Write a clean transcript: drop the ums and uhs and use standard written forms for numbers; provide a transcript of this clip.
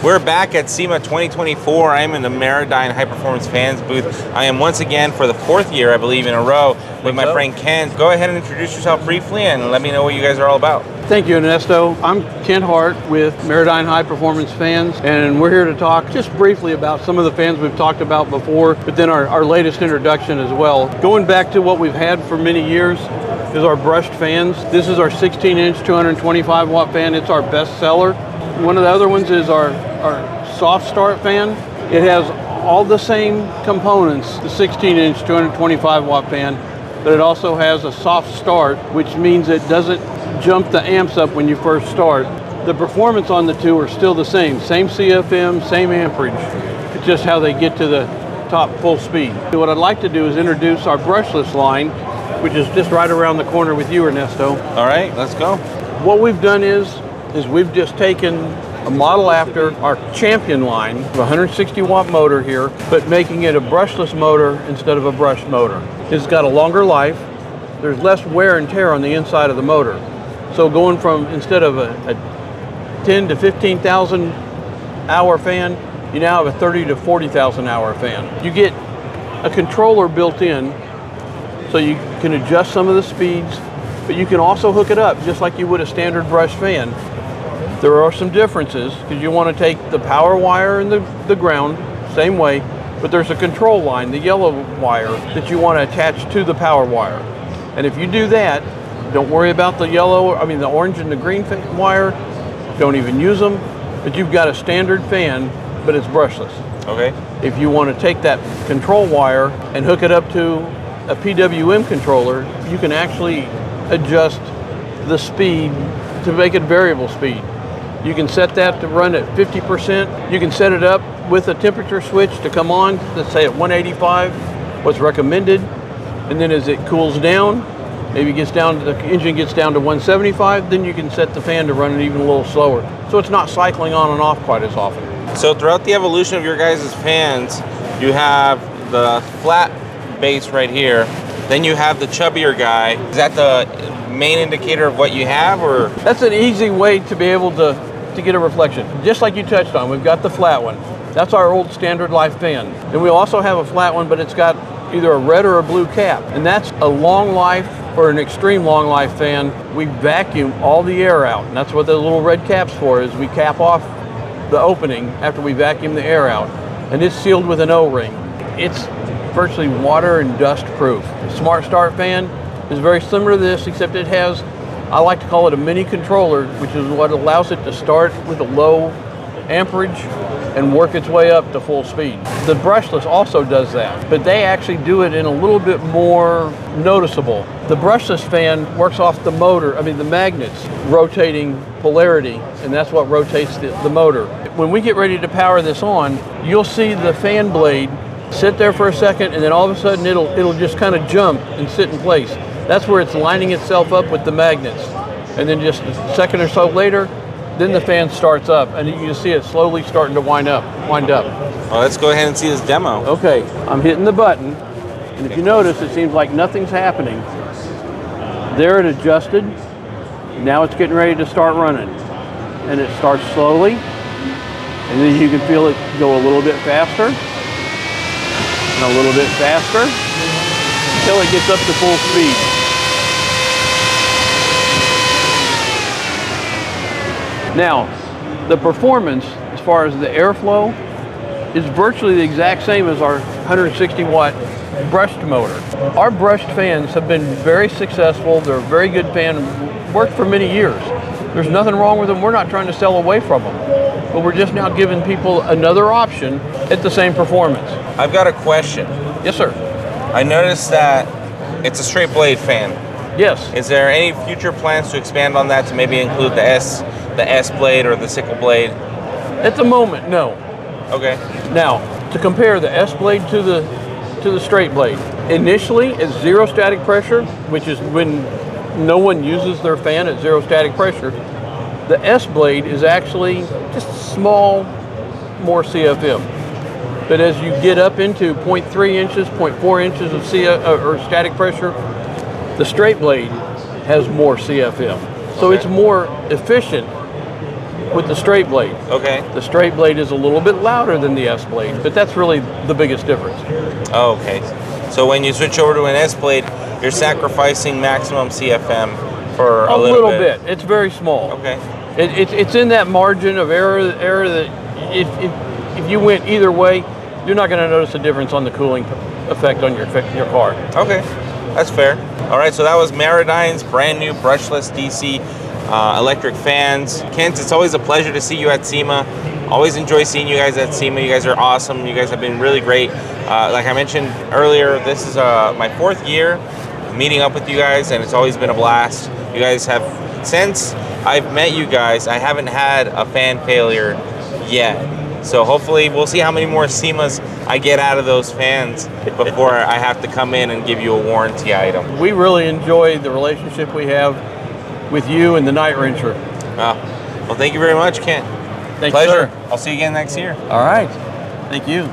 We're back at SEMA 2024. I am in the Maradyne High Performance Fans booth. I am once again for the 4th year, I believe, in a row with my friend Ken. Go ahead and introduce yourself briefly and let me know what you guys are all about. Thank you, Ernesto. I'm Ken Hart with Maradyne High Performance Fans, and we're here to talk just briefly about some of the fans we've talked about before, but then our latest introduction as well. Going back to what we've had for many years is our brushed fans. This is our 16-inch, 225-watt fan. It's our best seller. One of the other ones is our soft start fan. It has all the same components, the 16-inch, 225-watt fan, but it also has a soft start, which means it doesn't jump the amps up when you first start. The performance on the two are still the same CFM, same amperage. It's just how they get to the top full speed. What I'd like to do is introduce our brushless line, which is just right around the corner with you, Ernesto. All right, let's go. What we've done is we've just taken a model after our Champion line, a 160-watt motor here, but making it a brushless motor instead of a brushed motor. It's got a longer life. There's less wear and tear on the inside of the motor. So going from, instead of a 10 to 15,000 hour fan, you now have a 30 to 40,000 hour fan. You get a controller built in, so you can adjust some of the speeds, but you can also hook it up just like you would a standard brush fan. There are some differences because you want to take the power wire and the ground, same way, but there's a control line, the yellow wire, that you want to attach to the power wire. And if you do that, don't worry about the the orange and the green wire, don't even use them, but you've got a standard fan, but it's brushless. Okay. If you want to take that control wire and hook it up to a PWM controller, you can actually adjust the speed to make it variable speed. You can set that to run at 50%. You can set it up with a temperature switch to come on, let's say at 185, what's recommended. And then as it cools down, maybe the engine gets down to 175, then you can set the fan to run it even a little slower. So it's not cycling on and off quite as often. So throughout the evolution of your guys' fans, you have the flat base right here, then you have the chubbier guy. Is that the main indicator of what you have, or? That's an easy way to be able to get a reflection. Just like you touched on, we've got the flat one. That's our old standard life fan. And we also have a flat one, but it's got either a red or a blue cap. And that's a long life or an extreme long life fan. We vacuum all the air out. And that's what the little red cap's for, is we cap off the opening after we vacuum the air out. And it's sealed with an O-ring. It's virtually water and dust proof. The Smart Start fan is very similar to this, except it has, I like to call it a mini controller, which is what allows it to start with a low amperage and work its way up to full speed. The brushless also does that, but they actually do it in a little bit more noticeable. The brushless fan works off the motor, the magnets rotating polarity, and that's what rotates the motor. When we get ready to power this on, you'll see the fan blade sit there for a second, and then all of a sudden it'll just kind of jump and sit in place. That's where it's lining itself up with the magnets. And then just a second or so later, then the fan starts up, and you can see it slowly starting to wind up. Well, let's go ahead and see this demo. Okay, I'm hitting the button, and if you notice, it seems like nothing's happening. There it adjusted. Now it's getting ready to start running. And it starts slowly, and then you can feel it go a little bit faster, and a little bit faster, until it gets up to full speed. Now, the performance, as far as the airflow, is virtually the exact same as our 160-watt brushed motor. Our brushed fans have been very successful. They're a very good fan, worked for many years. There's nothing wrong with them. We're not trying to sell away from them, but we're just now giving people another option at the same performance. I've got a question. Yes, sir. I noticed that it's a straight blade fan. Yes. Is there any future plans to expand on that to maybe include the S blade or the sickle blade? At the moment, no. Okay. Now, to compare the S blade to the straight blade, initially it's zero static pressure, which is when no one uses their fan at zero static pressure. The S blade is actually just small, more CFM. But as you get up into 0.3 inches, 0.4 inches of static pressure, the straight blade has more CFM. So it's more efficient with the straight blade. Okay. The straight blade is a little bit louder than the S blade, but that's really the biggest difference. Oh, okay. So when you switch over to an S blade, you're sacrificing maximum CFM for a little bit. It's very small. Okay. It's in that margin of error that if you went either way, you're not going to notice a difference on the cooling effect on your car. Okay, that's fair. All right, so that was Maradyne's brand new brushless DC electric fans. Kent, it's always a pleasure to see you at SEMA. Always enjoy seeing you guys at SEMA. You guys are awesome. You guys have been really great. Like I mentioned earlier, this is my 4th year meeting up with you guys, and it's always been a blast. You guys have, since I've met you guys, I haven't had a fan failure yet. So hopefully we'll see how many more SEMAs I get out of those fans before I have to come in and give you a warranty item. We really enjoy the relationship we have with you and the Night Wrencher. Well, thank you very much, Kent. Thank Pleasure. you, sir. I'll see you again next year. All right. Thank you.